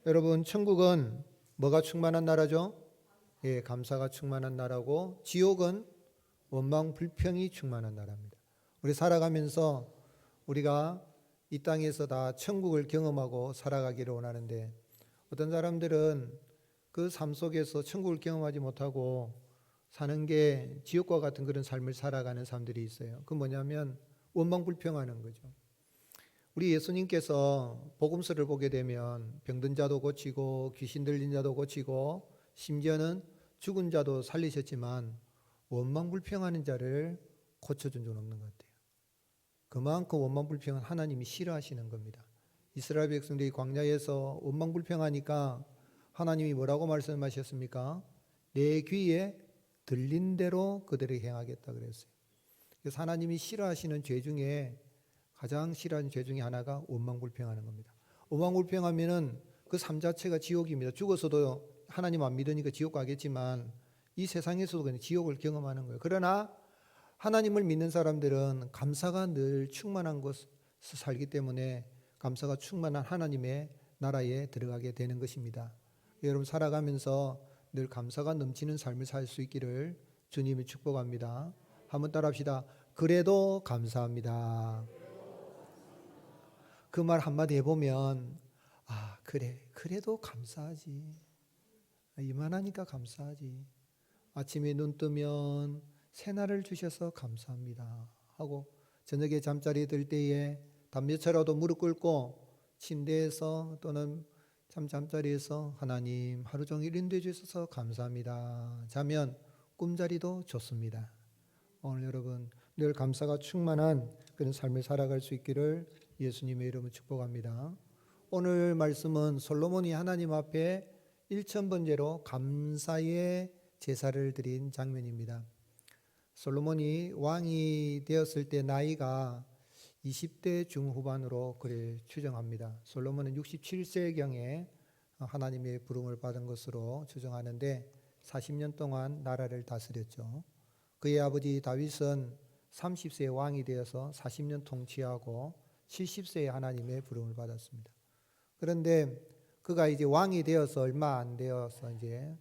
여러분, 천국은 뭐가 충만한 나라죠? 예, 감사가 충만한 나라고, 지옥은 원망 불평이 충만한 나라입니다. 우리 살아가면서 우리가 이 땅에서 다 천국을 경험하고 살아가기를 원하는데, 어떤 사람들은 그 삶 속에서 천국을 경험하지 못하고 사는 게 지옥과 같은 그런 삶을 살아가는 사람들이 있어요. 그 뭐냐면 원망 불평하는 거죠. 우리 예수님께서 복음서를 보게 되면 병든 자도 고치고 귀신 들린 자도 고치고 심지어는 죽은 자도 살리셨지만 원망 불평하는 자를 고쳐준 적은 없는 것 같아요. 그만큼 원망 불평은 하나님이 싫어하시는 겁니다. 이스라엘 백성들이 광야에서 원망 불평하니까 하나님이 뭐라고 말씀하셨습니까? 내 귀에 들린 대로 그들에게 행하겠다 그랬어요. 그래서 하나님이 싫어하시는 죄 중에 가장 싫어하는 죄 중에 하나가 원망불평하는 겁니다. 원망불평하면은 그 삶 자체가 지옥입니다. 죽어서도 하나님 안 믿으니까 지옥 가겠지만 이 세상에서도 그냥 지옥을 경험하는 거예요. 그러나 하나님을 믿는 사람들은 감사가 늘 충만한 곳에서 살기 때문에 감사가 충만한 하나님의 나라에 들어가게 되는 것입니다. 여러분 살아가면서 늘 감사가 넘치는 삶을 살 수 있기를 주님이 축복합니다. 한번 따라합시다. 그래도 감사합니다. 그 말 한마디 해보면 그래도 감사하지. 이만하니까 감사하지. 아침에 눈 뜨면 새날을 주셔서 감사합니다 하고 저녁에 잠자리 들 때에 담 몇 차라도 무릎 꿇고 침대에서 또는 잠자리에서 하나님 하루 종일 인도해 주셔서 감사합니다. 자면 꿈자리도 좋습니다. 오늘 여러분 늘 감사가 충만한 그런 삶을 살아갈 수 있기를 예수님의 이름으로 축복합니다. 오늘 말씀은 솔로몬이 하나님 앞에 일천번제로 감사의 제사를 드린 장면입니다. 솔로몬이 왕이 되었을 때 나이가 20대 중후반으로 그를 추정합니다. 솔로몬은 67세경에 하나님의 부름을 받은 것으로 추정하는데 40년 동안 나라를 다스렸죠. 그의 아버지 다윗은 30세에 왕이 되어서 40년 통치하고 70세에 하나님의 부름을 받았습니다. 그런데 그가 이제 왕이 되어서 얼마 안 되어서 이제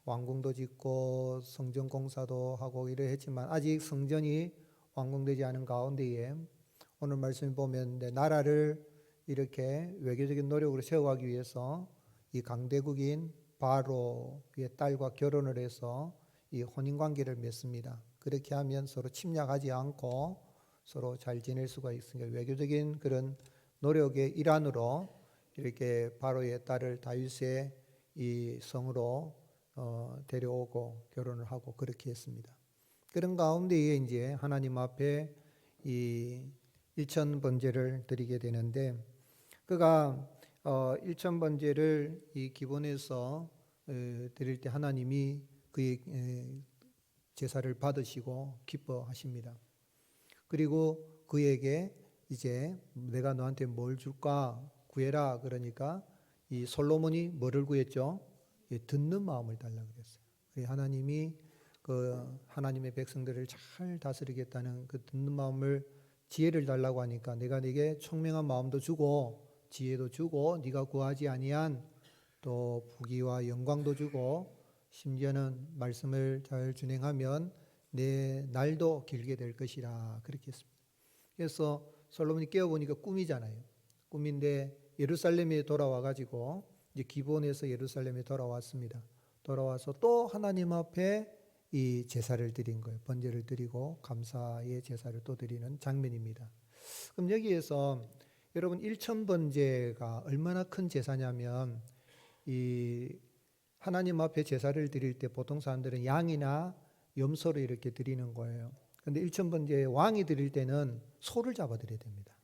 왕궁도 짓고 성전 공사도 하고 이래 했지만 아직 성전이 완공되지 않은 가운데에 오늘 말씀 보면 나라를 이렇게 외교적인 노력으로 세워가기 위해서 이 강대국인 바로의 딸과 결혼을 해서 이 혼인관계를 맺습니다. 그렇게 하면 서로 침략하지 않고 서로 잘 지낼 수가 있으니까 외교적인 그런 노력의 일환으로 이렇게 바로의 딸을 다윗의 이 성으로 데려오고 결혼을 하고 그렇게 했습니다. 그런 가운데에 이제 하나님 앞에 이 일천 번제를 드리게 되는데 그가 일천 번제를 이 기본에서 드릴 때 하나님이 그의 제사를 받으시고 기뻐하십니다. 그리고 그에게 이제 내가 너한테 뭘 줄까 구해라 그러니까 이 솔로몬이 뭐를 구했죠? 듣는 마음을 달라고 그랬어요. 하나님이 그 하나님의 백성들을 잘 다스리겠다는 그 듣는 마음을 지혜를 달라고 하니까 내가 네게 총명한 마음도 주고 지혜도 주고 네가 구하지 아니한 또 부귀와 영광도 주고 심지어는 말씀을 잘 준행하면 내 날도 길게 될 것이라 그렇게 했습니다. 그래서 솔로몬이 깨어보니까 꿈이잖아요. 꿈인데 예루살렘에 돌아와 가지고 이제 기본에서 예루살렘에 돌아왔습니다. 돌아와서 또 하나님 앞에 이 제사를 드린 거예요. 번제를 드리고 감사의 제사를 또 드리는 장면입니다. 그럼 여기에서 여러분 일천 번제가 얼마나 큰 제사냐면 이 하나님 앞에 제사를 드릴 때 보통 사람들은 양이나 염소를 이렇게 드리는 거예요. 그런데 일천 번제에 왕이 드릴 때는 소를 잡아 드려야 됩니다.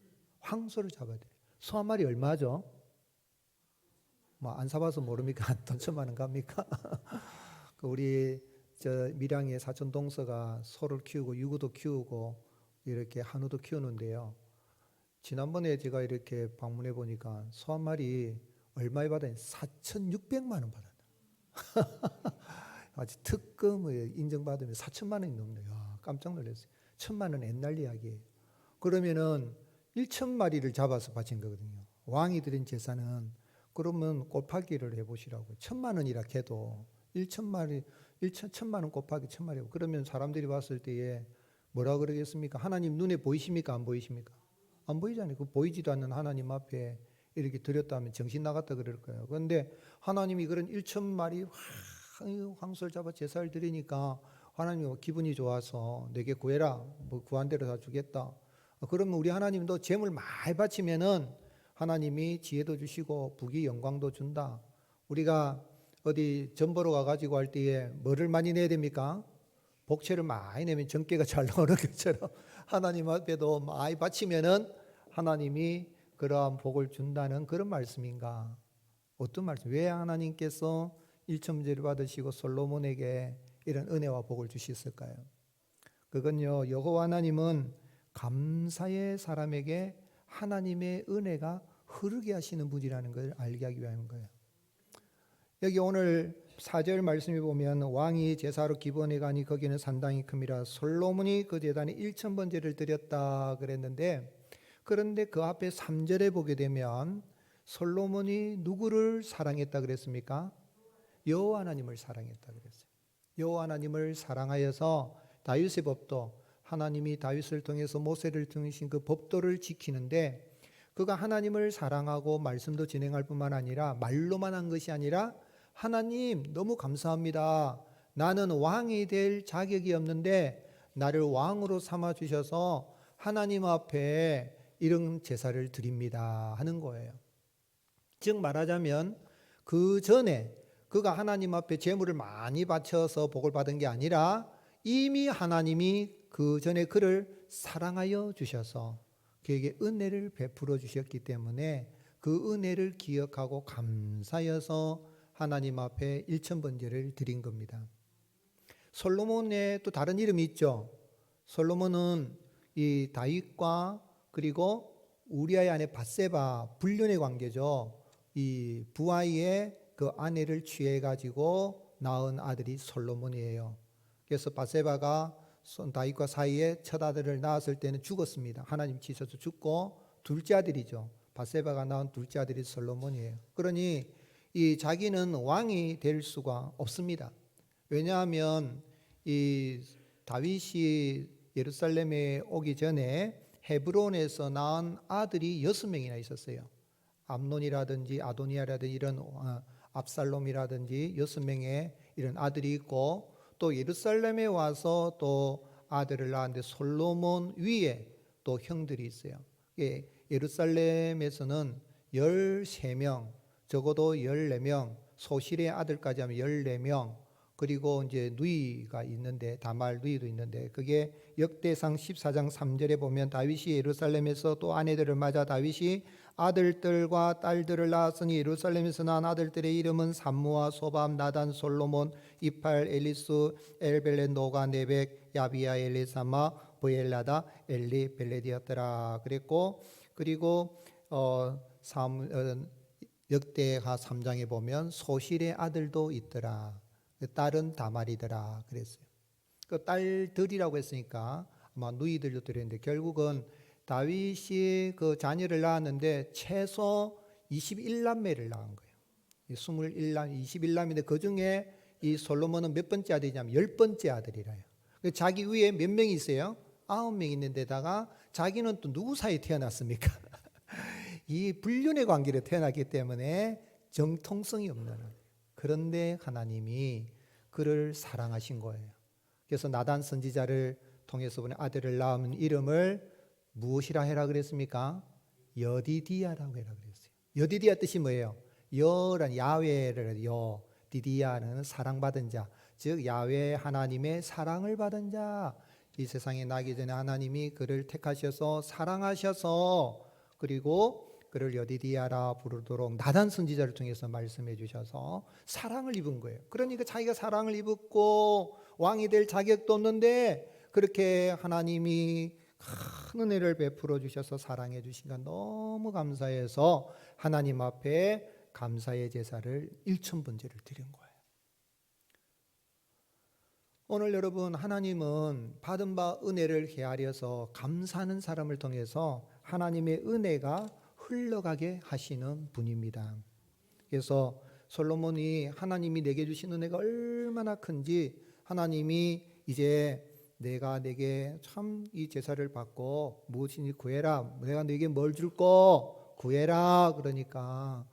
황소를 잡아 드려요. 소 한 마리 얼마죠? 뭐 안 사봐서 모릅니까? 돈 천만 원 갑니까? 그 우리 저 밀양의 사촌 동서가 소를 키우고 유구도 키우고 이렇게 한우도 키우는데요. 지난번에 제가 이렇게 방문해 보니까 소 한 마리 얼마에 받았냐? 4,600만 원 받았다. 아주 특검을 인정받으면 4천만 원이 넘네요. 깜짝 놀랐어요. 1,000만 원 옛날 이야기예요. 그러면은 1천 마리를 잡아서 바친 거거든요. 왕이 드린 제사는 그러면 곱하기를 해보시라고. 1,000,000원이라 해도 1,000만 원 곱하기 1,000마리. 그러면 사람들이 봤을 때에 뭐라 그러겠습니까? 하나님 눈에 보이십니까? 안 보이십니까? 안 보이잖아요. 그 보이지도 않는 하나님 앞에 이렇게 드렸다면 정신 나갔다 그럴 거예요. 그런데 하나님이 그런 1,000마리 황소를 잡아 제사를 드리니까 하나님 기분이 좋아서 내게 구해라. 뭐 구한 대로 다 주겠다. 그러면 우리 하나님도 재물 많이 바치면은 하나님이 지혜도 주시고 부귀 영광도 준다. 우리가 어디 전 보러 가가지고 할 때에 뭐를 많이 내야 됩니까? 복채를 많이 내면 정계가 잘 나오는 것처럼 하나님 앞에도 많이 바치면은 하나님이 그러한 복을 준다는 그런 말씀인가? 어떤 말씀? 왜 하나님께서 일천제를 받으시고 솔로몬에게 이런 은혜와 복을 주셨을까요? 그건요, 여호와 하나님은 감사의 사람에게 하나님의 은혜가 흐르게 하시는 분이라는 걸 알게 하기 위한 거예요. 여기 오늘 4절 말씀에 보면 왕이 제사로 기브온에 가니 거기는 산당이 큼이라 솔로몬이 그 제단에 1,000번제를 드렸다 그랬는데, 그런데 그 앞에 3절에 보게 되면 솔로몬이 누구를 사랑했다 그랬습니까? 여호와 하나님을 사랑했다 그랬어요. 여호와 하나님을 사랑하여서 다윗의 법도, 하나님이 다윗을 통해서 모세를 통하신 그 법도를 지키는데, 그가 하나님을 사랑하고 말씀도 진행할 뿐만 아니라 말로만 한 것이 아니라 하나님 너무 감사합니다. 나는 왕이 될 자격이 없는데 나를 왕으로 삼아 주셔서 하나님 앞에 이런 제사를 드립니다 하는 거예요. 즉 말하자면 그 전에 그가 하나님 앞에 제물을 많이 바쳐서 복을 받은 게 아니라 이미 하나님이 그 전에 그를 사랑하여 주셔서 그에게 은혜를 베풀어 주셨기 때문에 그 은혜를 기억하고 감사해서 하나님 앞에 1,000번제를 드린 겁니다. 솔로몬의 또 다른 이름이 있죠. 솔로몬은 이 다윗과 그리고 우리아의 아내 밧세바 불륜의 관계죠. 이 부하의 그 아내를 취해 가지고 낳은 아들이 솔로몬이에요. 그래서 밧세바가 다윗과 사이에 첫 아들을 낳았을 때는 죽었습니다. 하나님 치셔서 죽고 둘째 아들이죠. 밧세바가 낳은 둘째 아들이 솔로몬이에요. 그러니 이 자기는 왕이 될 수가 없습니다. 왜냐하면 이 다윗이 예루살렘에 오기 전에 헤브론에서 낳은 아들이 6명이나 있었어요. 암논이라든지 아도니아라든지 이런 압살롬이라든지 6명의 이런 아들이 있고, 또 예루살렘에 와서 또 아들을 낳았는데 솔로몬 위에 또 형들이 있어요. 예루살렘에서는 13명, 적어도 14명, 소실의 아들까지 하면 14명, 그리고 이제 누이가 있는데 다말 누이도 있는데, 그게 역대상 14장 3절에 보면 다윗이 예루살렘에서 또 아내들을 맞아 다윗이 아들들과 딸들을 낳았으니 예루살렘에서 낳은 아들들의 이름은 삼무아 소밤 나단 솔로몬 이팔 엘리수 엘벨렛 노가 네벡 야비야 엘리사마 브엘라다 엘리 벨레디였더라 그랬고, 그리고 역대하 3장에 보면 소실의 아들도 있더라. 딸은 다말이더라 그랬어요. 그 딸들이라고 했으니까 아마 누이들도 들었는데, 결국은 다윗이 그 자녀를 낳았는데 최소 21남매를 낳은 거예요. 21남인데 그 중에 이 솔로몬은 몇 번째 아들이냐면 10번째 아들이라요. 자기 위에 몇 명이 있어요? 9명 있는데다가 자기는 또 누구 사이에 태어났습니까? 이 불륜의 관계로 태어났기 때문에 정통성이 없는, 그런데 하나님이 그를 사랑하신 거예요. 그래서 나단 선지자를 통해서 보낸 아들을 낳은 이름을 무엇이라 해라 그랬습니까? 여디디아라고 해라 그랬어요. 여디디아 뜻이 뭐예요? 여란 야훼를 여, 디디아는 사랑받은 자, 즉 야훼 하나님의 사랑을 받은 자. 이 세상에 나기 전에 하나님이 그를 택하셔서 사랑하셔서 그리고 그를 여디디아라 부르도록 나단 선지자를 통해서 말씀해 주셔서 사랑을 입은 거예요. 그러니까 자기가 사랑을 입었고 왕이 될 자격도 없는데 그렇게 하나님이 큰 은혜를 베풀어 주셔서 사랑해 주신가 너무 감사해서 하나님 앞에 감사의 제사를 1,000번제를 드린 거예요. 오늘 여러분, 하나님은 받은 바 은혜를 헤아려서 감사하는 사람을 통해서 하나님의 은혜가 흘러가게 하시는 분입니다. 그래서 솔로몬이 하나님이 내게 주신 은혜가 얼마나 큰지 하나님이 이제 내가 내게 참 이 제사를 받고 무엇이니 구해라. 내가 내게 뭘 줄까 구해라. 그러니까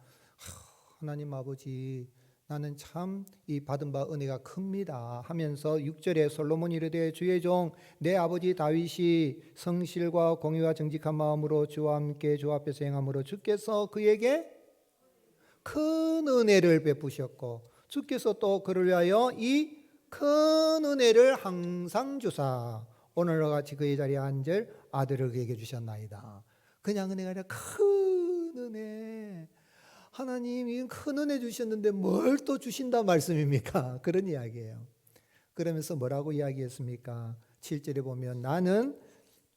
하나님 아버지 나는 참 이 받은 바 은혜가 큽니다 하면서 6절에 솔로몬이 이르되 주의 종 내 아버지 다윗이 성실과 공의와 정직한 마음으로 주와 함께 주 앞에서 행함으로 주께서 그에게 큰 은혜를 베푸셨고 주께서 또 그를 위하여 이 큰 은혜를 항상 주사 오늘과 같이 그의 자리에 앉을 아들을 그에게 주셨나이다. 그냥 은혜가 아니라 큰 은혜. 하나님이 큰 은혜 주셨는데 뭘 또 주신다 말씀입니까? 그런 이야기예요. 그러면서 뭐라고 이야기했습니까? 7절에 보면 나는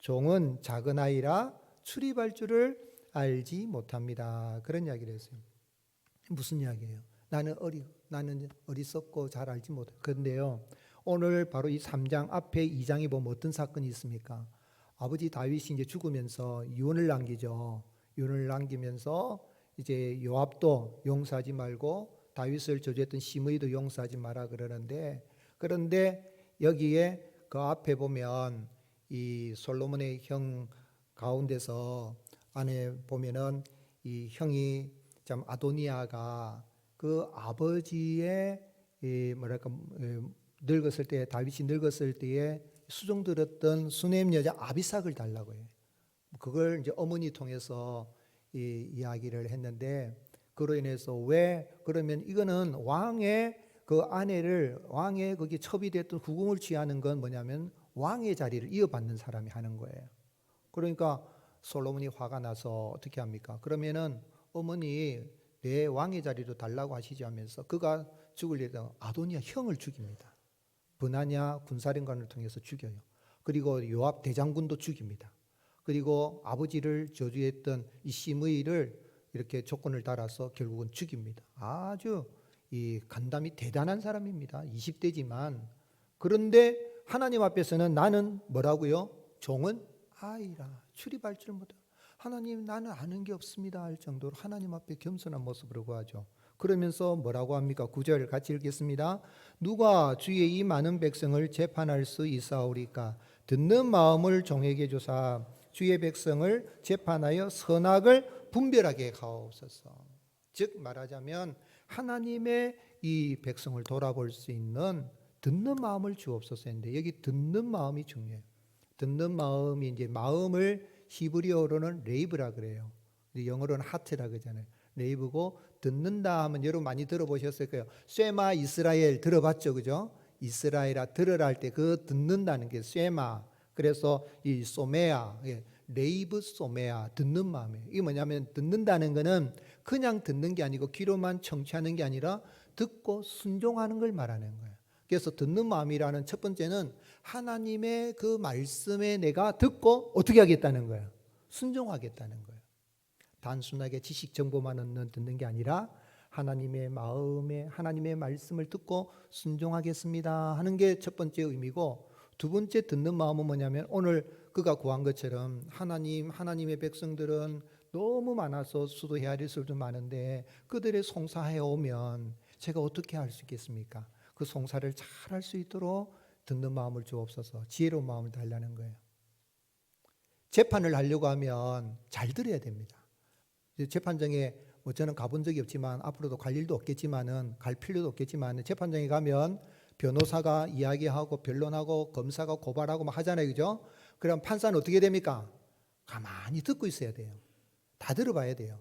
종은 작은 아이라 출입할 줄을 알지 못합니다. 그런 이야기를 했어요. 무슨 이야기예요? 나는 어리석고 잘 알지 못해. 그런데요, 오늘 바로 이 3장 앞에 2장에 보면 어떤 사건이 있습니까? 아버지 다윗이 이제 죽으면서 유언을 남기죠. 유언을 남기면서 이제 요압도 용서하지 말고 다윗을 저주했던 시므이도 용서하지 마라 그러는데, 그런데 여기에 그 앞에 보면 이 솔로몬의 형 가운데서 안에 보면은 이 형이 참 아도니아가 그 아버지의 늙었을 때 다윗이 늙었을 때에 수종 들었던 수냄 여자 아비삭을 달라고 해요. 그걸 이제 어머니 통해서 이 이야기를 했는데 그로 인해서 왜 그러면 이거는 왕의 그 아내를 왕의 거기 첩이됐던 후궁을 취하는 건 뭐냐면 왕의 자리를 이어받는 사람이 하는 거예요. 그러니까 솔로몬이 화가 나서 어떻게 합니까? 그러면은 어머니 내 왕의 자리로 달라고 하시지 하면서 그가 죽을 일에 아도니아 형을 죽입니다. 브나냐 군사령관을 통해서 죽여요. 그리고 요압 대장군도 죽입니다. 그리고 아버지를 저주했던 이 시므이를 이렇게 조건을 달아서 결국은 죽입니다. 아주 이 간담이 대단한 사람입니다. 20대지만 그런데 하나님 앞에서는 나는 뭐라고요? 종은 아이라 출입할 줄 못해. 하나님 나는 아는 게 없습니다 할 정도로 하나님 앞에 겸손한 모습으로 구하죠. 그러면서 뭐라고 합니까? 9절 같이 읽겠습니다. 누가 주의 이 많은 백성을 재판할 수 있사오리까? 듣는 마음을 종에게 주사 주의 백성을 재판하여 선악을 분별하게 하옵소서. 즉 말하자면 하나님의 이 백성을 돌아볼 수 있는 듣는 마음을 주옵소서 했는데 여기 듣는 마음이 중요해요. 듣는 마음이 이제 마음을 히브리어로는 레이브라 그래요. 영어로는 하트라 그러잖아요. 레이브고 듣는다 하면 여러분 많이 들어보셨을 거예요. 쇠마 이스라엘 들어봤죠, 그죠? 이스라엘아 들으라 할 때 그 듣는다는 게 쇠마. 그래서 이 소메아, 레이브 소메아 듣는 마음이에요. 이게 뭐냐면 듣는다는 거는 그냥 듣는 게 아니고 귀로만 청취하는 게 아니라 듣고 순종하는 걸 말하는 거예요. 그래서 듣는 마음이라는 첫 번째는 하나님의 그 말씀에 내가 듣고 어떻게 하겠다는 거예요? 순종하겠다는 거예요. 단순하게 지식 정보만 듣는 게 아니라 하나님의 마음에 하나님의 말씀을 듣고 순종하겠습니다 하는 게 첫 번째 의미고, 두 번째 듣는 마음은 뭐냐면 오늘 그가 구한 것처럼 하나님의 백성들은 너무 많아서 수도 헤아릴 수도 많은데 그들의 송사해 오면 제가 어떻게 할 수 있겠습니까? 그 송사를 잘 할 수 있도록 듣는 마음을 주옵소서. 지혜로운 마음을 달라는 거예요. 재판을 하려고 하면 잘 들어야 됩니다. 재판장에 저는 가본 적이 없지만 앞으로도 갈 일도 없겠지만은 갈 필요도 없겠지만 재판장에 가면 변호사가 이야기하고 변론하고 검사가 고발하고 막 하잖아요, 그죠? 그럼 판사는 어떻게 됩니까? 가만히 듣고 있어야 돼요. 다 들어봐야 돼요.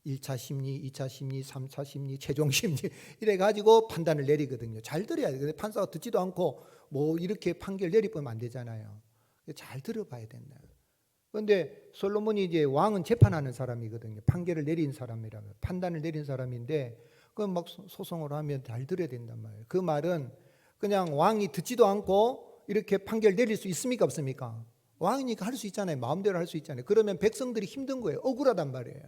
1차 심리, 2차 심리, 3차 심리, 최종 심리 이래 가지고 판단을 내리거든요. 잘 들어야 돼요. 판사가 듣지도 않고 뭐 이렇게 판결 내리면 안 되잖아요. 잘 들어봐야 된다. 그런데 솔로몬이 이제 왕은 재판하는 사람이거든요. 판결을 내린 사람이라면 판단을 내린 사람인데 그건 막 소송을 하면 잘 들어야 된단 말이에요. 그 말은 그냥 왕이 듣지도 않고 이렇게 판결 내릴 수 있습니까 없습니까? 왕이니까 할 수 있잖아요. 마음대로 할 수 있잖아요. 그러면 백성들이 힘든 거예요. 억울하단 말이에요.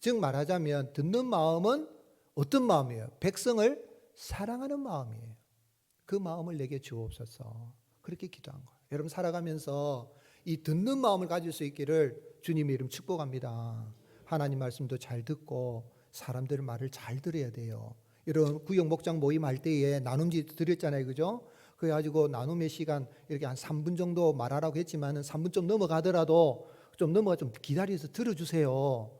즉 말하자면 듣는 마음은 어떤 마음이에요? 백성을 사랑하는 마음이에요. 그 마음을 내게 주옵소서. 그렇게 기도한 거예요. 여러분 살아가면서 이 듣는 마음을 가질 수 있기를 주님의 이름 축복합니다. 하나님 말씀도 잘 듣고 사람들 말을 잘 들어야 돼요. 이런 구역 목장 모임할 때에 나눔지 드렸잖아요. 그죠? 그래가지고 나눔의 시간 이렇게 한 3분 정도 말하라고 했지만은 3분 좀 넘어가더라도 좀 기다려서 들어주세요.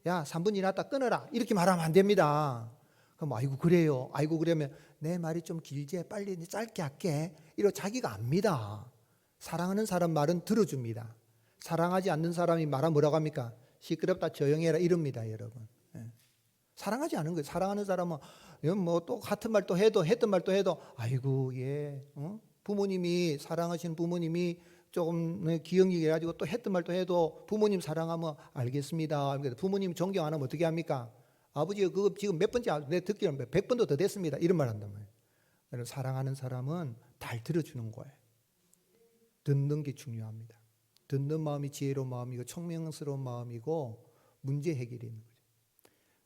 야, 3분 지났다 끊어라. 이렇게 말하면 안 됩니다. 그럼 아이고 그래요. 아이고 그러면 내 말이 좀 길지 빨리 짧게 할게. 이러 자기가 압니다. 사랑하는 사람 말은 들어줍니다. 사랑하지 않는 사람이 말하면 뭐라고 합니까? 시끄럽다 조용해라 이럽니다, 여러분. 예. 사랑하지 않은 거예요. 사랑하는 사람은 뭐 또 같은 말 또 해도 했던 말 또 해도 아이고 예, 부모님이 사랑하시는 부모님이 조금 기억력이 가지고 또 했던 말 또 해도 부모님 사랑하면 알겠습니다. 부모님 존경 안 하면 어떻게 합니까? 아버지 그거 지금 몇 번째 내 듣기로는 100번도 더 됐습니다. 이런 말 한단 말이에요. 사랑하는 사람은 잘 들어주는 거예요. 듣는 게 중요합니다. 듣는 마음이 지혜로운 마음이고 총명스러운 마음이고 문제 해결이 있는 거죠.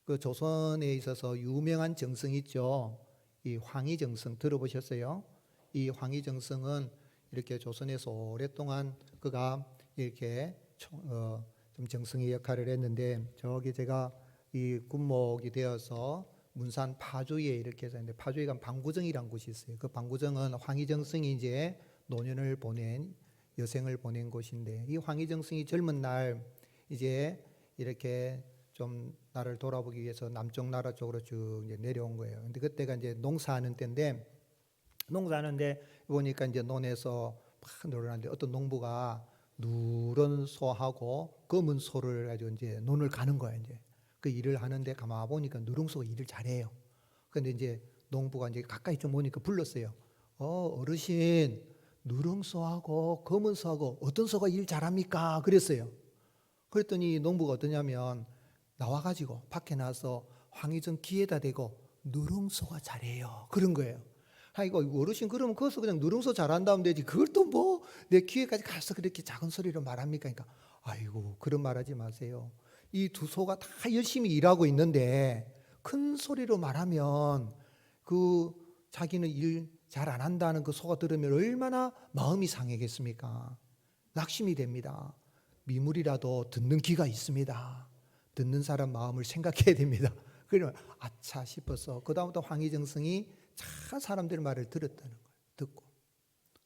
그 조선에 있어서 유명한 정성이 있죠. 이 황희정성 들어보셨어요? 이 황희정성은 이렇게 조선에서 오랫동안 그가 이렇게 좀 정성의 역할을 했는데 저기 제가 이 군목이 되어서 문산 파주에 이렇게 해서 있는데 파주에 가면 방구정이라는 곳이 있어요. 그 방구정은 황희정성이 이제 노년을 보낸 여생을 보낸 곳인데 이 황희정성이 젊은 날 이제 이렇게 좀 나를 돌아보기 위해서 남쪽 나라 쪽으로 쭉 이제 내려온 거예요. 근데 그때가 이제 농사하는 때인데 농사하는데 보니까 이제 논에서 막 놀았는데 어떤 농부가 누런 소하고 검은 소를 가지고 이제 논을 가는 거예요. 이제 그 일을 하는데 가만 보니까 누렁소가 일을 잘해요. 근데 이제 농부가 이제 가까이 좀 오니까 불렀어요. 어르신, 누렁소하고 검은 소하고 어떤 소가 일 잘합니까? 그랬어요. 그랬더니 농부가 어떠냐면 나와가지고 밖에 나와서 황희정 귀에다 대고 누렁소가 잘해요. 그런 거예요. 아이고 어르신 그러면 거기서 그냥 누렁소 잘한다면 되지. 그걸 또 뭐 내 귀에까지 가서 그렇게 작은 소리로 말합니까? 그러니까 아이고 그런 말하지 마세요. 이 두 소가 다 열심히 일하고 있는데 큰 소리로 말하면 그 자기는 일 잘 안 한다는 그 소가 들으면 얼마나 마음이 상하겠습니까? 낙심이 됩니다. 미물이라도 듣는 귀가 있습니다. 듣는 사람 마음을 생각해야 됩니다. 그러면 아차 싶어서 그 다음부터 황희정성이 참 사람들 말을 들었다는 거예요. 듣고.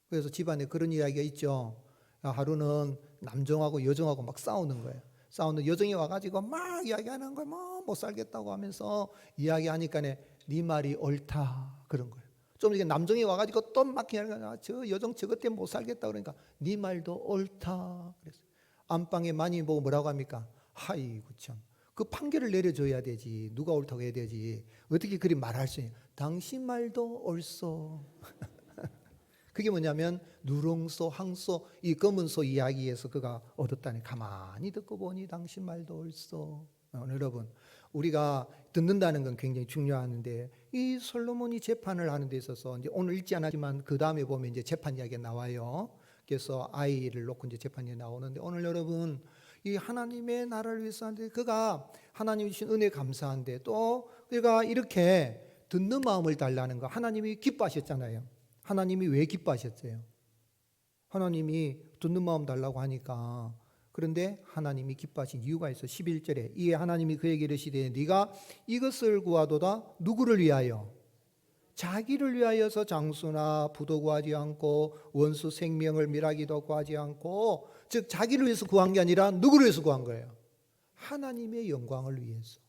그래서 집안에 그런 이야기가 있죠. 하루는 남정하고 여정하고 막 싸우는 거예요. 싸우는 여정이 와가지고 막 이야기하는 거예요. 뭐 못 살겠다고 하면서 이야기하니까 네 말이 옳다 그런 거예요. 좀 이게 남정이 와가지고 또 막 이야기하니까 저 여정 저것 때문에 못 살겠다 그러니까 네 말도 옳다 그랬어요. 안방에 많이 보고 뭐라고 합니까? 아이고 참. 그 판결을 내려줘야 되지. 누가 옳다고 해야 되지. 어떻게 그리 말할 수 있냐. 당신 말도 옳소. 그게 뭐냐면 누렁소, 항소, 이 검은소 이야기에서 그가 얻었다니 가만히 듣고 보니 당신 말도 옳소. 여러분 우리가 듣는다는 건 굉장히 중요한데 이 솔로몬이 재판을 하는 데 있어서 이제 오늘 읽지 않았지만 그 다음에 보면 이제 재판 이야기가 나와요. 그래서 아이를 놓고 이제 재판이 나오는데 오늘 여러분 이 하나님의 나라를 위해서 하는데 그가 하나님이 주신 은혜 감사한데 또 그가 이렇게 듣는 마음을 달라는 거 하나님이 기뻐하셨잖아요. 하나님이 왜 기뻐하셨어요? 하나님이 듣는 마음 달라고 하니까 그런데 하나님이 기뻐하신 이유가 있어. 11절에 이에 하나님이 그에게 이르시되 네가 이것을 구하도다 누구를 위하여? 자기를 위하여서 장수나 부도 구하지 않고 원수 생명을 멸하기도 구하지 않고 즉 자기를 위해서 구한 게 아니라 누구를 위해서 구한 거예요? 하나님의 영광을 위해서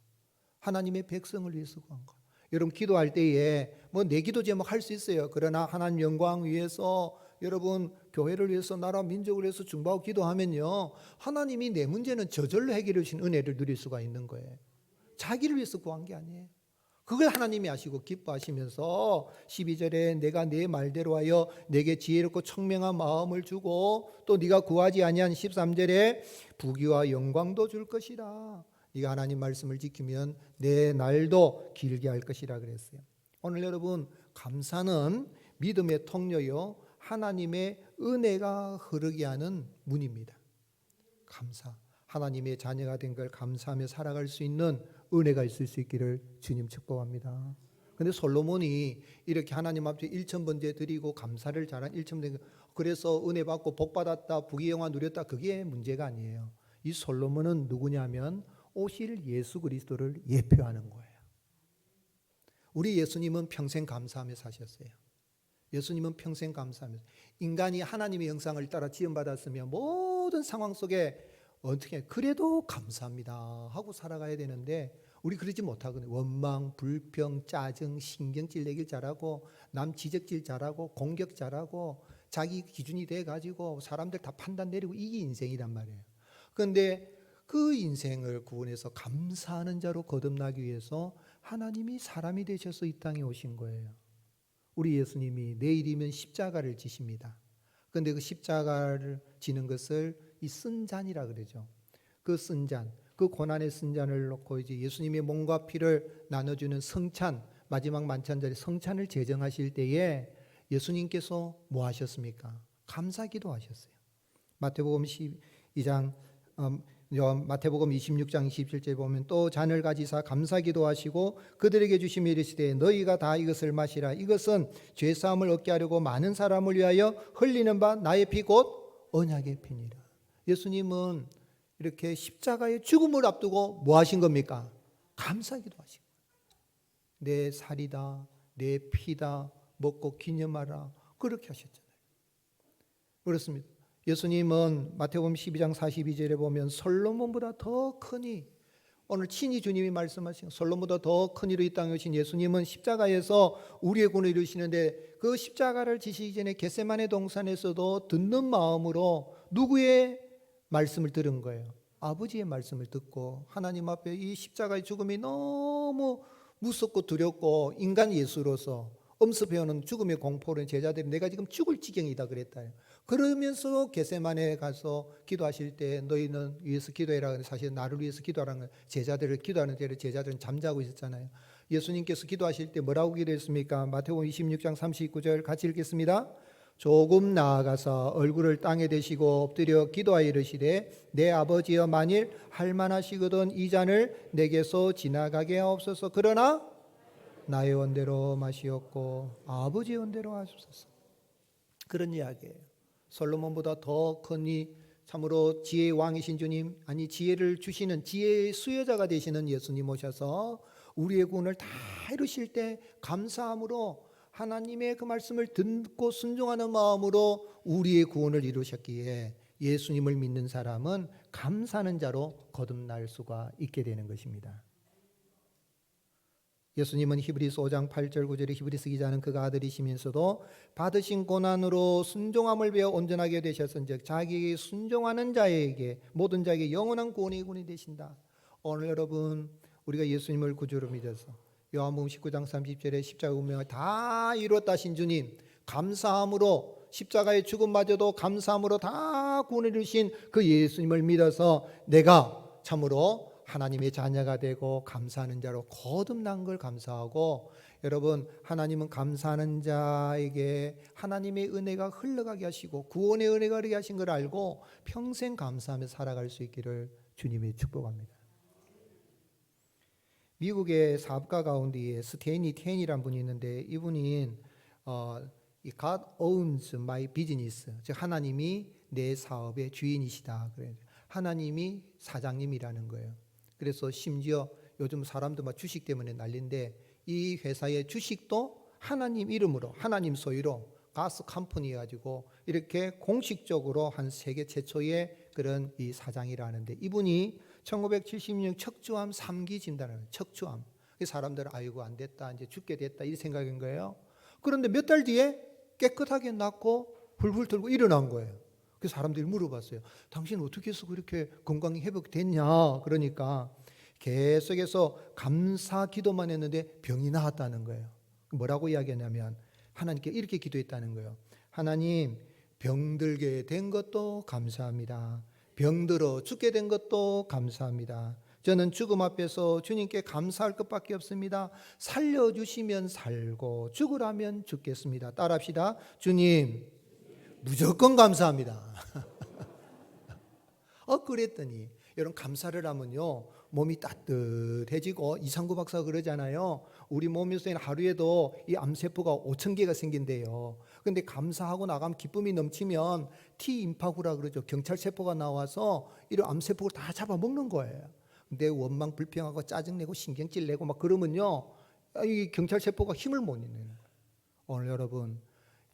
하나님의 백성을 위해서 구한 거예요. 여러분 기도할 때에 뭐 내 기도 제목 할 수 있어요. 그러나 하나님 영광 위해서 여러분 교회를 위해서 나라 민족을 위해서 중보하고 기도하면요 하나님이 내 문제는 저절로 해결해 주신 은혜를 누릴 수가 있는 거예요. 자기를 위해서 구한 게 아니에요. 그걸 하나님이 아시고 기뻐하시면서 12절에 내가 네 말대로 하여 내게 지혜롭고 청명한 마음을 주고 또 네가 구하지 아니한 13절에 부귀와 영광도 줄 것이라. 네가 하나님 말씀을 지키면 내 날도 길게 할 것이라 그랬어요. 오늘 여러분 감사는 믿음의 통로요 하나님의 은혜가 흐르게 하는 문입니다. 감사. 하나님의 자녀가 된 걸 감사하며 살아갈 수 있는 은혜가 있을 수 있기를 주님 축복합니다. 그런데 솔로몬이 이렇게 하나님 앞에 1,000번째 드리고 감사를 잘한 1,000번째 그래서 은혜 받고 복 받았다 부귀영화 누렸다 그게 문제가 아니에요. 이 솔로몬은 누구냐면 오실 예수 그리스도를 예표하는 거예요. 우리 예수님은 평생 감사하며 사셨어요. 예수님은 평생 감사하며, 인간이 하나님의 형상을 따라 지음받았으며 모든 상황 속에 어떻게 그래도 감사합니다 하고 살아가야 되는데 우리 그러지 못하거든요. 원망, 불평, 짜증, 신경질 내길 잘하고 남 지적질 잘하고 공격 잘하고 자기 기준이 돼가지고 사람들 다 판단 내리고 이게 인생이란 말이에요. 그런데 그 인생을 구원해서 감사하는 자로 거듭나기 위해서 하나님이 사람이 되셔서 이 땅에 오신 거예요. 우리 예수님이 내일이면 십자가를 지십니다. 그런데 그 십자가를 지는 것을 이 쓴 잔이라 그러죠. 그 쓴 잔, 그 고난의 쓴 잔을 놓고 이제 예수님의 몸과 피를 나눠주는 성찬, 마지막 만찬 자리 성찬을 제정하실 때에 예수님께서 뭐 하셨습니까? 감사기도 하셨어요. 마태복음 12장 마태복음 26장 27절 보면 또 잔을 가지사 감사기도 하시고 그들에게 주시며 이르시되 너희가 다 이것을 마시라. 이것은 죄사함을 얻게 하려고 많은 사람을 위하여 흘리는 바 나의 피 곧 언약의 피니라. 예수님은 이렇게 십자가의 죽음을 앞두고 뭐 하신 겁니까? 감사기도 하신 거예요. 내 살이다, 내 피다, 먹고 기념하라. 그렇게 하셨잖아요. 그렇습니다. 예수님은 마태복음 12장 42절에 보면 솔로몬보다 더 크니, 오늘 친히 주님이 말씀하신 솔로몬보다 더 큰 이로 이 땅에 오신 예수님은 십자가에서 우리의 구원을 이루시는데 그 십자가를 지시기 전에 겟세마네 동산에서도 듣는 마음으로 누구의 말씀을 들은 거예요? 아버지의 말씀을 듣고 하나님 앞에 이 십자가의 죽음이 너무 무섭고 두렵고 인간 예수로서 엄습해오는 죽음의 공포를 제자들이 내가 지금 죽을 지경이다 그랬다. 그러면서 겟세마네에 가서 기도하실 때 너희는 위해서 기도해라. 사실 나를 위해서 기도하라는 거예요. 제자들을 기도하는 대로 제자들은 잠자고 있었잖아요. 예수님께서 기도하실 때 뭐라고 기도했습니까? 마태복음 26장 39절 같이 읽겠습니다. 조금 나아가서 얼굴을 땅에 대시고 엎드려 기도하여 이르시되 내 아버지여 만일 할만하시거든 이 잔을 내게서 지나가게 하옵소서. 그러나 나의 원대로 마시옵고 아버지의 원대로 하옵소서. 그런 이야기예요. 솔로몬보다 더 크니 참으로 지혜의 왕이신 주님, 아니 지혜를 주시는 지혜의 수여자가 되시는 예수님 오셔서 우리의 구원을 다 이루실 때 감사함으로 하나님의 그 말씀을 듣고 순종하는 마음으로 우리의 구원을 이루셨기에 예수님을 믿는 사람은 감사하는 자로 거듭날 수가 있게 되는 것입니다. 예수님은 히브리서 5장 8절 9절에 히브리서 기자는 그가 아들이시면서도 받으신 고난으로 순종함을 배워 온전하게 되셨은즉 자기에게 순종하는 자에게 모든 자에게 영원한 구원이 되신다. 오늘 여러분 우리가 예수님을 구주로 믿어서 요한복음 19장 30절에 십자가 운명을 다 이뤘다 하신 주님, 감사함으로 십자가의 죽음마저도 감사함으로 다 구원을 이루신 그 예수님을 믿어서 내가 참으로 하나님의 자녀가 되고 감사하는 자로 거듭난 걸 감사하고, 여러분 하나님은 감사하는 자에게 하나님의 은혜가 흘러가게 하시고 구원의 은혜가 흐르게 하신 걸 알고 평생 감사하며 살아갈 수 있기를 주님이 축복합니다. 미국의 사업가 가운데 스테이니 텐이라는 분이 있는데 이분이 God owns my business, 즉 하나님이 내 사업의 주인이시다. 그래요. 하나님이 사장님이라는 거예요. 그래서 심지어 요즘 사람들 막 주식 때문에 난리인데 이 회사의 주식도 하나님 이름으로 하나님 소유로 가스 컴퍼니 가지고 이렇게 공식적으로 한 세계 최초의 그런 이 사장이라는데 이분이 1976 척추암 3기 진단을 척추암. 사람들은 아이고 안 됐다 이제 죽게 됐다 이 생각인 거예요. 그런데 몇 달 뒤에 깨끗하게 낫고 불불 들고 일어난 거예요. 그 사람들이 물어봤어요. 당신 어떻게 해서 그렇게 건강이 회복됐냐? 그러니까 계속해서 감사 기도만 했는데 병이 나았다는 거예요. 뭐라고 이야기하냐면 하나님께 이렇게 기도했다는 거예요. 하나님, 병들게 된 것도 감사합니다. 병들어 죽게 된 것도 감사합니다. 저는 죽음 앞에서 주님께 감사할 것밖에 없습니다. 살려주시면 살고 죽으라면 죽겠습니다. 따라합시다. 주님, 무조건 감사합니다. 그랬더니 여러분 감사를 하면요 몸이 따뜻해지고 이상구 박사가 그러잖아요. 우리 몸에서 하루에도 이 암세포가 5,000개가 생긴대요. 그런데 감사하고 나가면 기쁨이 넘치면 T임파구라 그러죠. 경찰세포가 나와서 이런 암세포를 다 잡아먹는 거예요. 내 원망 불평하고 짜증내고 신경질 내고 막 그러면요, 이 경찰 체포가 힘을 못 내는 거예요. 오늘 여러분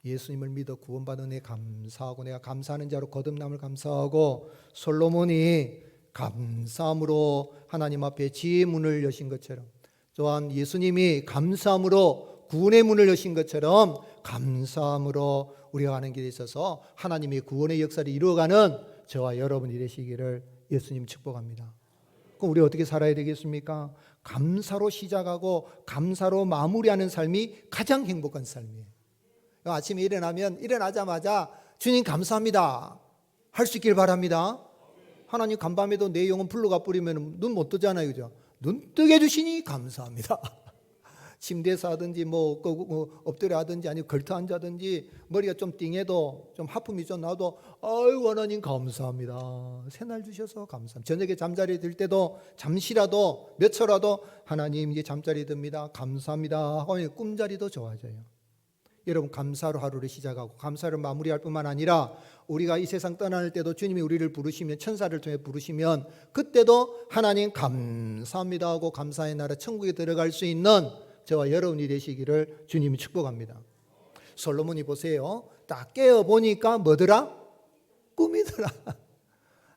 예수님을 믿어 구원받은 애 감사하고 내가 감사하는 자로 거듭남을 감사하고 솔로몬이 감사함으로 하나님 앞에 지혜의 문을 여신 것처럼 또한 예수님이 감사함으로 구원의 문을 여신 것처럼 감사함으로 우리가 가는 길에 있어서 하나님의 구원의 역사를 이루어가는 저와 여러분이 되시기를 예수님 축복합니다. 그럼 우리 어떻게 살아야 되겠습니까? 감사로 시작하고 감사로 마무리하는 삶이 가장 행복한 삶이에요. 아침에 일어나자마자 주님 감사합니다 할 수 있길 바랍니다. 하나님 간밤에도 내 영혼 불러가 뿌리면 눈 못 뜨잖아요, 그죠? 눈 뜨게 해주시니 감사합니다. 침대에서 하든지 엎드려 하든지 아니면 걸터 앉아든지 머리가 좀 띵해도 좀 하품이 좀 나도 아유 하나님 감사합니다. 새날 주셔서 감사합니다. 저녁에 잠자리 들 때도 잠시라도 몇 초라도 하나님 이제 잠자리 듭니다. 감사합니다 하고 꿈자리도 좋아져요. 여러분 감사로 하루를 시작하고 감사를 마무리할 뿐만 아니라 우리가 이 세상 떠날 때도 주님이 우리를 부르시면 천사를 통해 부르시면 그때도 하나님 감사합니다 하고 감사의 나라 천국에 들어갈 수 있는 저와 여러분이 되시기를 주님이 축복합니다. 솔로몬이 보세요. 딱 깨어보니까 뭐더라? 꿈이더라.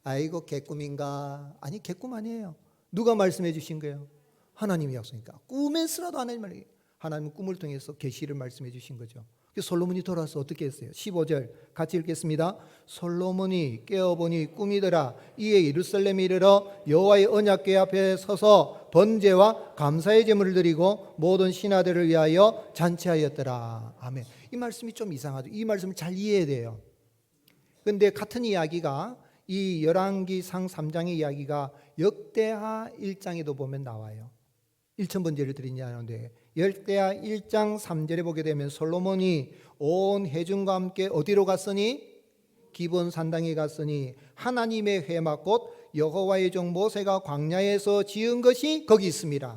아이고 개꿈인가? 아니 개꿈 아니에요. 누가 말씀해 주신 거예요? 하나님이 약속이니까. 꿈에서라도 하나님은 꿈을 통해서 계시를 말씀해 주신 거죠. 솔로몬이 돌아서 어떻게 했어요? 15절 같이 읽겠습니다. 솔로몬이 깨어보니 꿈이더라. 이에 예루살렘에 이르러 여호와의 언약궤 앞에 서서 번제와 감사의 제물을 드리고 모든 신하들을 위하여 잔치하였더라. 아멘. 이 말씀이 좀 이상하죠. 이 말씀을 잘 이해해야 돼요. 그런데 같은 이야기가 이 열왕기상 3장의 이야기가 역대하 1장에도 보면 나와요. 1,000번제를 드리냐는데 역대하 1장 3절에 보게 되면 솔로몬이 온 회중과 함께 어디로 갔으니? 기브온 산당에 갔으니 하나님의 회막 곧 여호와의 종 모세가 광야에서 지은 것이 거기 있습니다.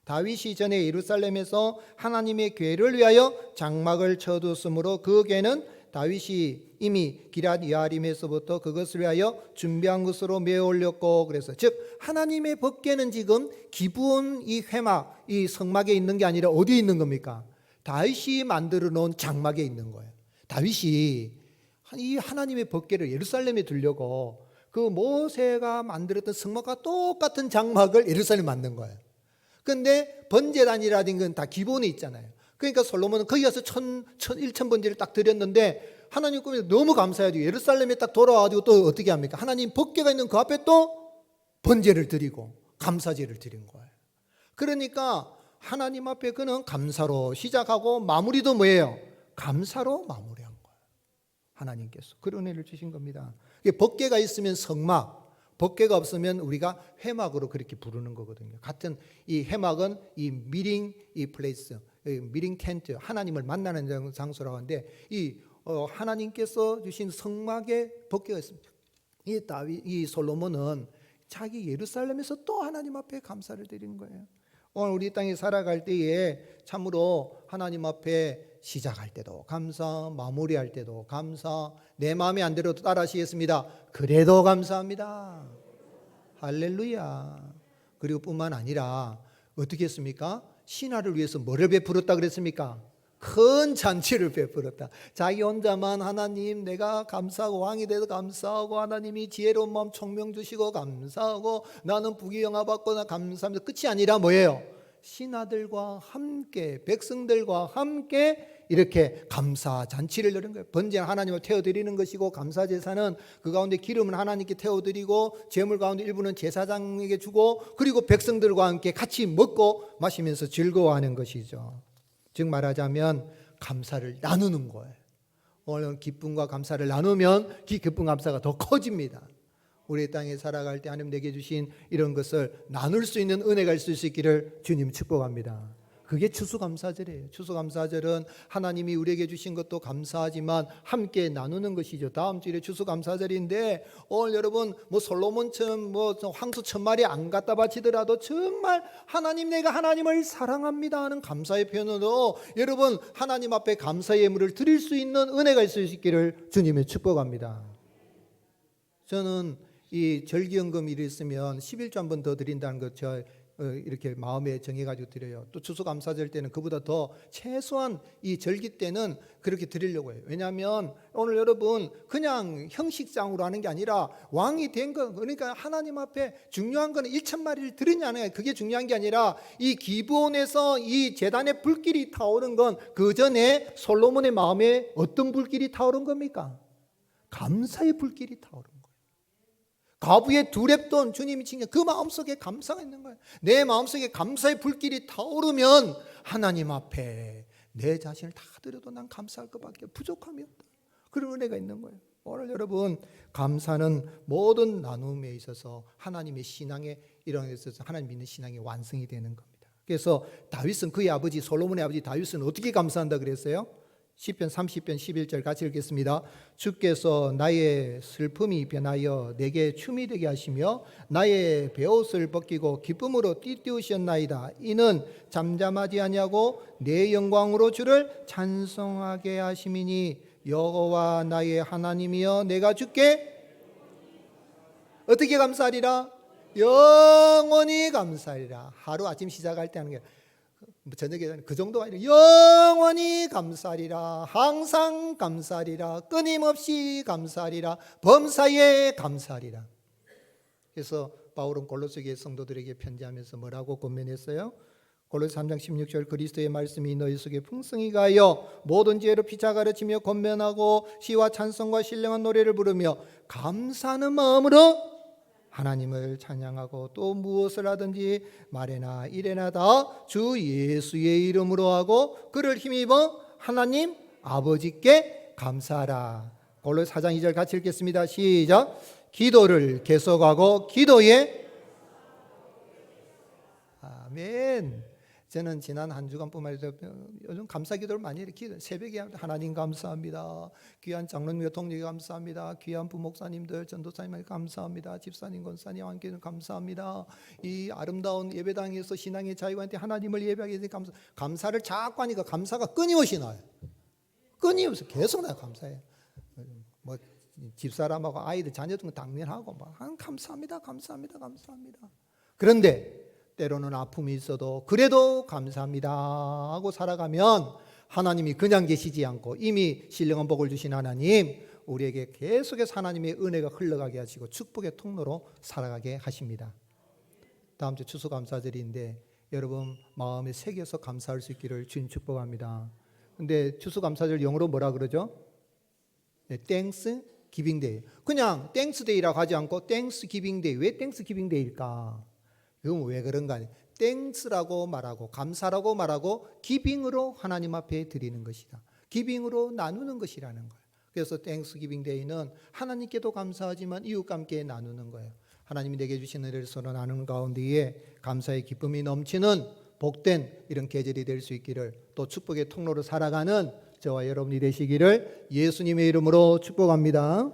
다윗이 전에 예루살렘에서 하나님의 궤를 위하여 장막을 쳐두었으므로 그 궤는 다윗이 이미 기럇 여아림에서부터 그것을 위하여 준비한 것으로 메어 올렸고, 그래서 즉 하나님의 법궤는 지금 기브온 이 회막 이 성막에 있는 게 아니라 어디에 있는 겁니까? 다윗이 만들어 놓은 장막에 있는 거예요. 다윗이 이 하나님의 법궤를 예루살렘에 두려고 그 모세가 만들었던 성막과 똑같은 장막을 예루살렘에 만든 거예요. 그런데 번제단이라든 건 다 기본에 있잖아요. 그러니까 솔로몬은 거기 가서 1,000번제를 딱 드렸는데 하나님 꿈에 너무 감사해가지고 예루살렘에 딱 돌아와가지고 또 어떻게 합니까? 하나님 법궤가 있는 그 앞에 또 번제를 드리고 감사제를 드린 거예요. 그러니까 하나님 앞에 그는 감사로 시작하고 마무리도 뭐예요? 감사로 마무리한 거예요. 하나님께서 그런 은혜를 주신 겁니다. 법궤가 있으면 성막, 법궤가 없으면 우리가 회막으로 그렇게 부르는 거거든요. 같은 이 회막은 이 미팅 이 플레이스, 미팅 텐트, 하나님을 만나는 장소라고 하는데 이 하나님께서 주신 성막에 법궤가 있습니다. 이 솔로몬은 자기 예루살렘에서 또 하나님 앞에 감사를 드리는 거예요. 오늘 우리 땅에 살아갈 때에 참으로 하나님 앞에 시작할 때도 감사, 마무리할 때도 감사, 내 마음에 안 들어도 따라 하시겠습니다. 그래도 감사합니다. 할렐루야. 그리고 뿐만 아니라 어떻게 했습니까? 신하를 위해서 뭐를 베풀었다 그랬습니까? 큰 잔치를 베풀었다. 자기 혼자만 하나님 내가 감사하고 왕이 돼서 감사하고 하나님이 지혜로운 마음 총명 주시고 감사하고 나는 부귀영화 받고 나 감사합니다. 끝이 아니라 뭐예요? 신하들과 함께 백성들과 함께 이렇게 감사 잔치를 열은 거예요. 번제는 하나님을 태워드리는 것이고 감사제사는 그 가운데 기름은 하나님께 태워드리고 제물 가운데 일부는 제사장에게 주고 그리고 백성들과 함께 같이 먹고 마시면서 즐거워하는 것이죠. 즉 말하자면 감사를 나누는 거예요. 오늘 기쁨과 감사를 나누면 기쁨 감사가 더 커집니다. 우리 땅에 살아갈 때 하나님 내게 주신 이런 것을 나눌 수 있는 은혜가 있을 수 있기를 주님 축복합니다. 그게 추수감사절이에요. 추수감사절은 하나님이 우리에게 주신 것도 감사하지만 함께 나누는 것이죠. 다음 주일에 추수감사절인데 오늘 여러분 솔로몬처럼 황소 1,000마리 안 갖다 바치더라도 정말 하나님 내가 하나님을 사랑합니다 하는 감사의 표현으로 여러분 하나님 앞에 감사의 예물을 드릴 수 있는 은혜가 있을 수 있기를 주님의 축복합니다. 저는 이 절기연금이 있으면 11조 한 번 더 드린다는 것 저 이렇게 마음에 정해가지고 드려요. 또 추수감사절 때는 그보다 더 최소한 이 절기 때는 그렇게 드리려고 해요. 왜냐하면 오늘 여러분 그냥 형식상으로 하는 게 아니라 왕이 된 거, 그러니까 하나님 앞에 중요한 거는 1,000마리를 드리냐는 그게 중요한 게 아니라 이 기브온에서 이 제단의 불길이 타오른 건 그 전에 솔로몬의 마음에 어떤 불길이 타오른 겁니까? 감사의 불길이 타오른 거예요. 가부의 두 렙돈 주님이 칭찬, 그 마음속에 감사가 있는 거예요. 내 마음속에 감사의 불길이 타오르면 하나님 앞에 내 자신을 다 드려도 난 감사할 것밖에 부족함이 없다. 그런 은혜가 있는 거예요. 오늘 여러분 감사는 모든 나눔에 있어서 하나님의 신앙에 이런 있어서 하나님 믿는 신앙이 완성이 되는 겁니다. 그래서 다윗은 그의 아버지 솔로몬의 아버지 다윗은 어떻게 감사한다 그랬어요? 시편 30편 11절 같이 읽겠습니다. 주께서 나의 슬픔이 변하여 내게 춤이 되게 하시며 나의 베옷을 벗기고 기쁨으로 띠띠우셨나이다. 이는 잠잠하지 아니하고 내 영광으로 주를 찬송하게 하심이니 여호와 나의 하나님이여 내가 주께 어떻게 감사하리라? 영원히 감사하리라. 하루 아침 시작할 때 하는 게 저녁에 그 정도가 아니라 영원히 감사하리라. 항상 감사하리라. 끊임없이 감사하리라. 범사에 감사하리라. 그래서 바울은 골로새 교회 성도들에게 편지하면서 뭐라고 권면했어요? 골로새 3장 16절 그리스도의 말씀이 너희 속에 풍성히 가하여 모든 지혜로 피차 가르치며 권면하고 시와 찬송과 신령한 노래를 부르며 감사하는 마음으로 하나님을 찬양하고 또 무엇을 하든지 말에나 일에나 다 주 예수의 이름으로 하고 그를 힘입어 하나님 아버지께 감사하라. 골로새 4장 2절 같이 읽겠습니다. 시작. 기도를 계속하고 기도에 아멘. 저는 지난 한 주간뿐만 아니라 요즘 감사 기도를 많이 이렇게 새벽에 하나님 감사합니다. 귀한 장로님과 동료에 감사합니다. 귀한 부목사님들, 전도사님께 감사합니다. 집사님, 권사님 함께 감사합니다. 이 아름다운 예배당에서 신앙의 자유한테 하나님을 예배하게 되니 감사를 자꾸 하니까 감사가 끊임없이 나요. 끊임없이 계속 나요. 감사해요. 뭐 집사람하고 아이들 자녀들 당면하고 막 감사합니다. 감사합니다. 감사합니다. 그런데 때로는 아픔이 있어도 그래도 감사합니다 하고 살아가면 하나님이 그냥 계시지 않고 이미 신령한 복을 주신 하나님 우리에게 계속해서 하나님의 은혜가 흘러가게 하시고 축복의 통로로 살아가게 하십니다. 다음 주 추수감사절인데 여러분 마음에 새겨서 감사할 수 있기를 주님 축복합니다. 근데 추수감사절 영어로 뭐라 그러죠? 땡스 기빙 데이. 그냥 땡스 데이라고 하지 않고 땡스 기빙 데이. 왜 땡스 기빙 데이일까? 이건 왜 그런가? 땡스라고 말하고 감사라고 말하고 기빙으로 하나님 앞에 드리는 것이다. 기빙으로 나누는 것이라는 거예요. 그래서 땡스 기빙 데이는 하나님께도 감사하지만 이웃과 함께 나누는 거예요. 하나님이 내게 주신 은혜를 서로 나누는 가운데에 감사의 기쁨이 넘치는 복된 이런 계절이 될 수 있기를 또 축복의 통로로 살아가는 저와 여러분이 되시기를 예수님의 이름으로 축복합니다.